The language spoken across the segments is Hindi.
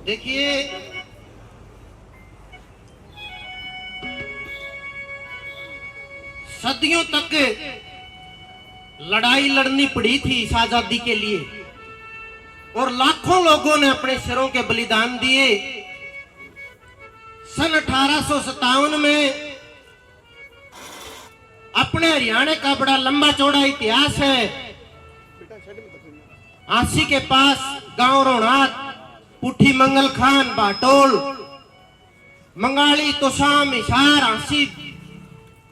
देखिए, सदियों तक लड़ाई लड़नी पड़ी थी इस आजादी के लिए और लाखों लोगों ने अपने सिरों के बलिदान दिए। सन 1857 में अपने हरियाणा का बड़ा लंबा चौड़ा इतिहास है। आसी के पास गांव रोहनाथ, पुठी, मंगल खान, बाटोल, मंगाली, तोशाम, हिसार, आसी,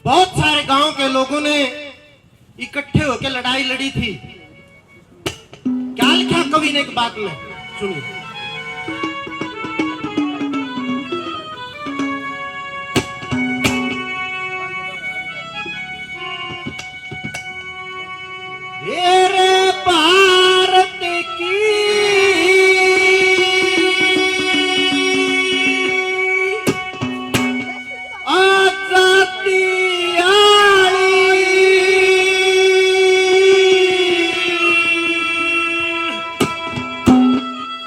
बहुत सारे गांव के लोगों ने इकट्ठे होकर लड़ाई लड़ी थी। क्या लिखा कवि ने एक बात में, सुनिए। मेरे भारत की आजादी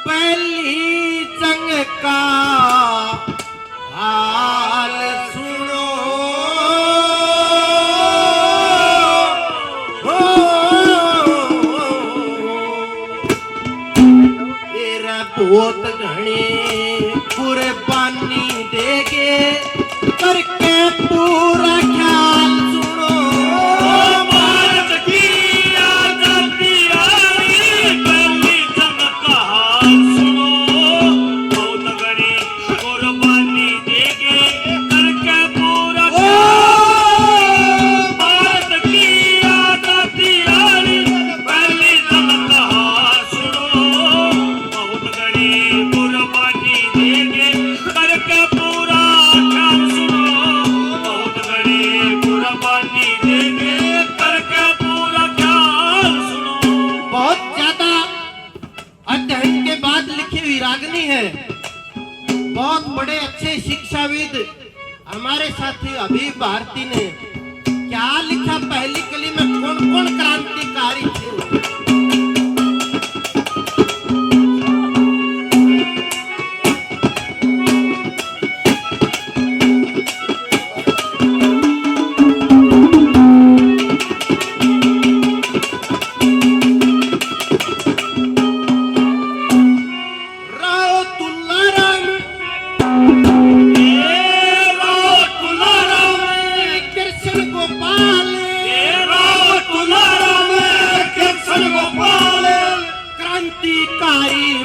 पहली जंग का हाल सुनो। बहुत घनी कुर्बानी देगे करके पूरा ख्याल सुनो। भारत की आजादी आई पहली जंग का हाल सुनो। बहुत घनी कुर्बानी देगे करके पूरा भारत की आजादी आई पहली जंग का हाल सुनो। कुर्बानी देंगे करके पूरा ख्याल सुनो। बहुत बड़ी कुर्बानी देंगे करके पूरा ख्याल सुनो। बहुत ज्यादा अध्ययन के बाद लिखी हुई रागनी है। बहुत बड़े अच्छे शिक्षाविद हमारे साथी अभी भारती ने क्या लिखा, पहली कली में कौन कौन क्रांतिकारी थे।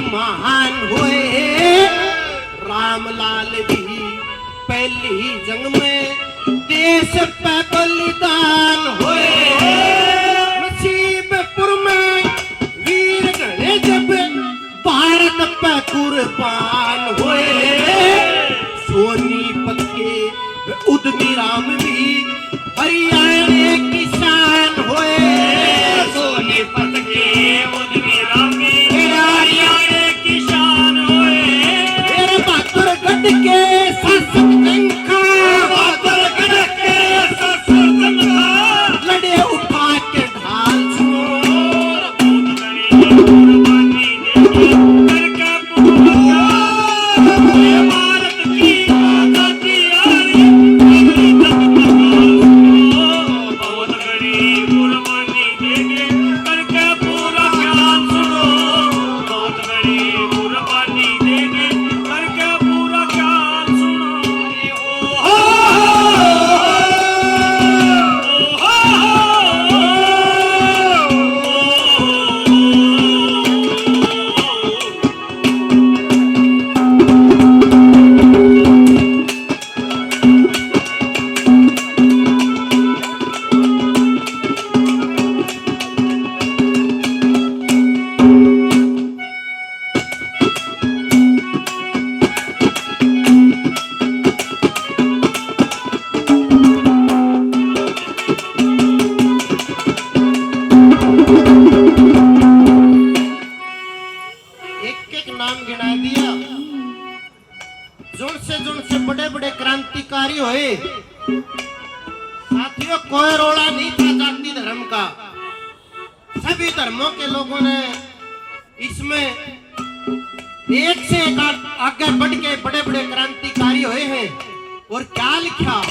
महान हुए रामलाल भी पहली जंग में देश पे बलिदान हुए। नसीबपुर में वीर गणे जब भारत पे कुर्बान हुए। सोनीपत के उद्यमी राम भी हरियाणा किसान हुए। सोनीपत के उद्यमी राम भी हरियाणा किसान हुए। मेरे बहादुरगढ़ के शासक जंखा, बहादुरगढ़ के शासक जंखा लड़े उठा के ढाल सुनो। बहुत बड़ी कुर्बानी देंगे करके पूरा भारत की आजादी आई पहली जंग का हाल सुनो। बहुत बड़ी कुर्बानी देंगे करके पूरा ख्याल सुनो। बहुत बड़ी कुर्बानी देंगे करके पूरा ख्याल सुनो। एक एक नाम गिना दिया। जुन से बड़े बड़े क्रांतिकारी हुए। साथियों, कोई रोड़ा नहीं था जाति धर्म का। सभी धर्मों के लोगों ने इसमें एक से एक आगे बढ़ के बड़े बड़े क्रांतिकारी हुए हैं। और क्या लिखा,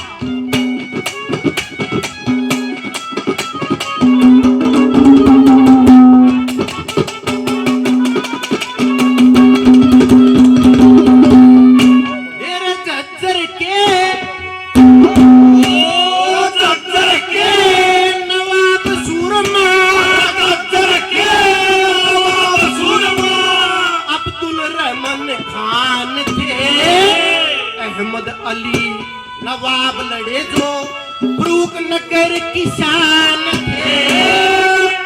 मेरे झज्जर के नवाब सूरमा, अब्दुल रहमान खान थे, अहमद अली नवाब लड़े जो फरूक नगर की शान थे,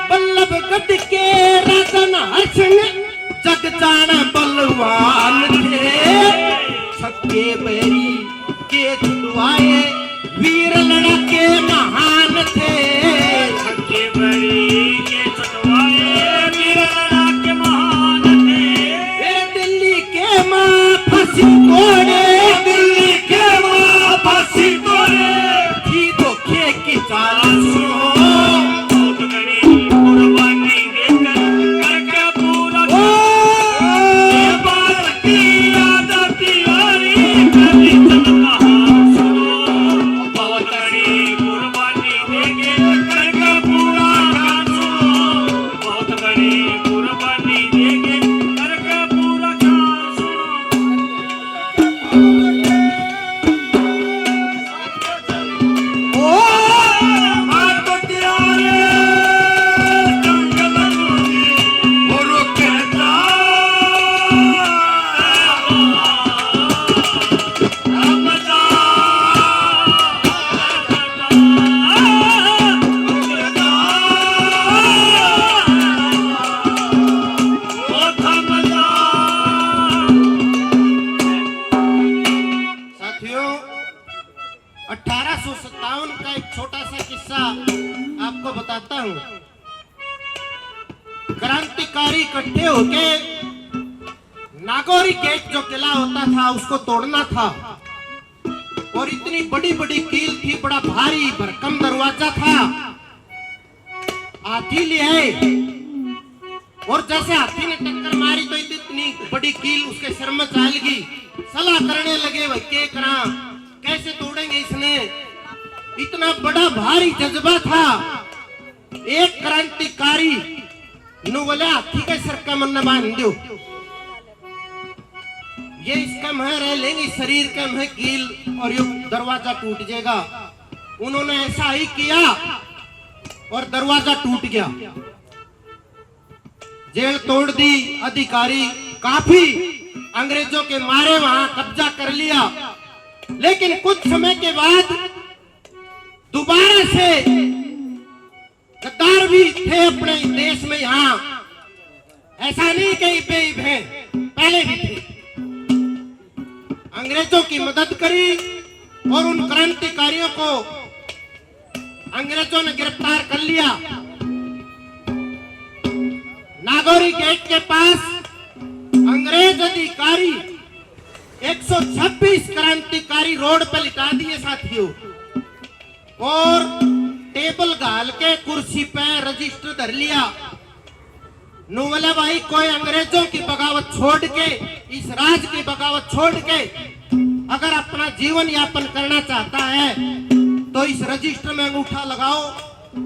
बल्लभगढ़ के राजन हसन जग जाना बलवान थे, छक्के बैरी के छुड़वाए वीर लड़के महान थे, छक्के बड़ी के छुड़वाए वीर लड़के महान थे। दिल्ली के माँ फांसी तोड़े, दिल्ली के माँ फांसी तोड़े, थी धोखे की चाल सुनो, बहुत बड़ी कुर्बानी देकर करके पूरा ये बात की आजादी वाली कभी चलता सुनो, बहुत बड़ी कुर्बानी देकर करके पूरा सुनो, बहुत बड़ी कुर्बानी देकर करके पूरा सुनो। ओ साथियों, 1857 का एक छोटा सा किस्सा आपको बताता हूँ। क्रांतिकारी इकट्ठे होके नागौरी गेट जो किला होता था उसको तोड़ना था, और इतनी बड़ी बड़ी कील थी, बड़ा भारी भरकम दरवाजा था। हाथी ले आए, और जैसे हाथी ने टक्कर मारी तो इतनी बड़ी कील उसके सिर में चाल गई। सलाह करने लगे भाई के करा, कैसे तोड़ेंगे इसने, इतना बड़ा भारी जज्बा था। एक क्रांतिकारी नु बोले हाथी के सिर का मन बांध दो, ये इसका मह रह लेंगे, शरीर का मह कील, और ये दरवाजा टूट जाएगा। उन्होंने ऐसा ही किया और दरवाजा टूट गया। जेल तोड़ दी, अधिकारी काफी अंग्रेजों के मारे वहां कब्जा कर लिया। लेकिन कुछ समय के बाद दोबारा से गद्दार भी थे अपने देश में। यहाँ ऐसा नहीं कि बेईब हैं, पहले भी थे। अंग्रेजों की मदद करी और उन क्रांतिकारियों को अंग्रेजों ने गिरफ्तार कर लिया। नागौरी गेट के पास अंग्रेज अधिकारी 126 क्रांतिकारी रोड पर लिटा दिए साथियों, और टेबल घाल के कुर्सी पे रजिस्टर धर लिया। नोवला भाई कोई अंग्रेजों की बगावत छोड़ के, इस राज की बगावत छोड़ के अगर अपना जीवन यापन करना चाहता है तो इस रजिस्टर में अंगूठा लगाओ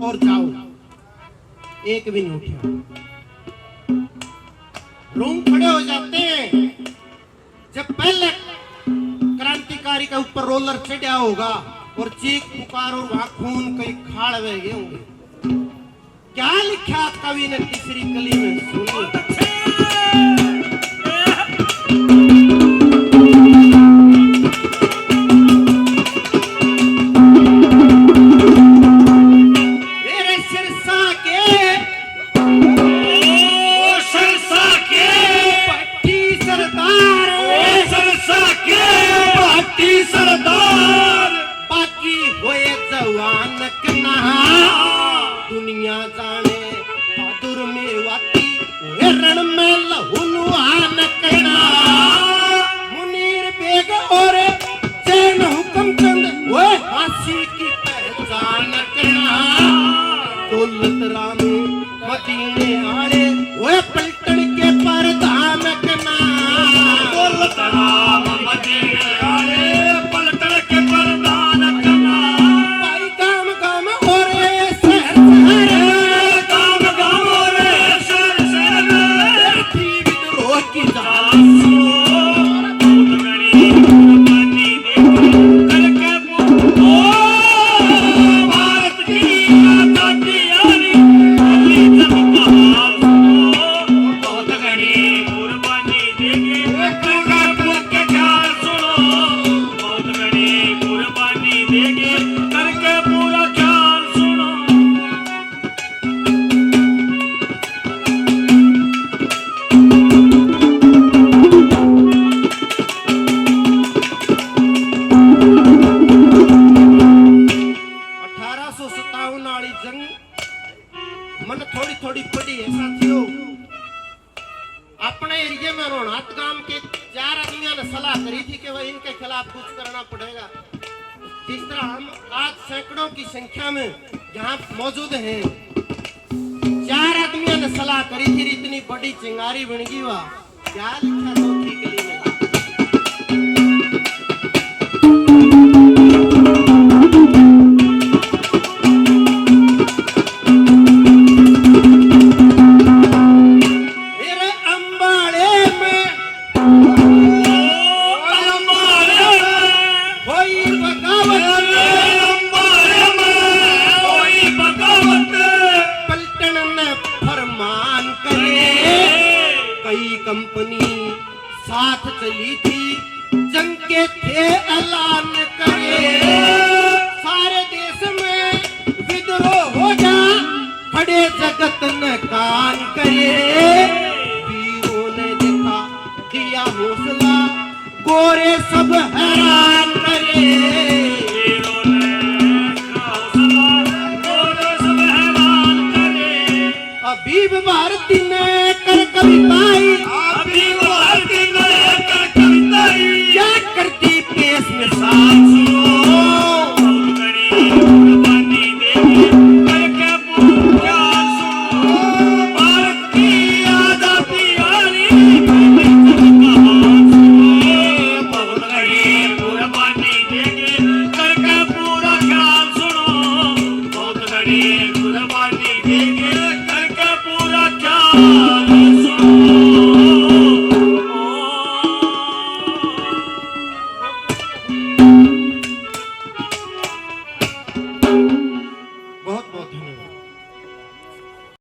और जाओ। एक भी नहीं उठा। रूम खड़े हो जाते हैं। जब पहले क्रांतिकारी के ऊपर रोलर चढ़ा होगा और चीख पुकार और वहां खून कई खाड़ बह गए होंगे। क्या लिखा कवि ने तीसरी कली में, सुनिए। दुनिया जाने बहादुर मेवाती रण में लहुलुहान करना। मुनीर बेग और जैन हुक्म चंद वो फांसी की पहचान करना। दौलत राम मदीने आले वो पलटन के परधान करना। मन थोड़ी थोड़ी पड़ी है साथियों। अपने एरिया में रोहनात गांव के 4 आदमियों ने सलाह करी थी कि भाई इनके खिलाफ कुछ करना पड़ेगा। जिस तरह हम आज सैकड़ों की संख्या में यहाँ मौजूद हैं, 4 आदमियों ने सलाह करी थी, इतनी बड़ी चिंगारी बन गई वाह क्या लिखा तो ठीक है। कंपनी साथ चली थी, जंग के थे ऐलान करे, सारे देश में विद्रोह हो जा, खड़े जगत न कान करे, वीरों ने देखा दिया हौसला, गोरे सब हैरान करे, वीरों ने देखा हौसला, गोरे सब हैरान करे। अबीब भारती ने कर कविताई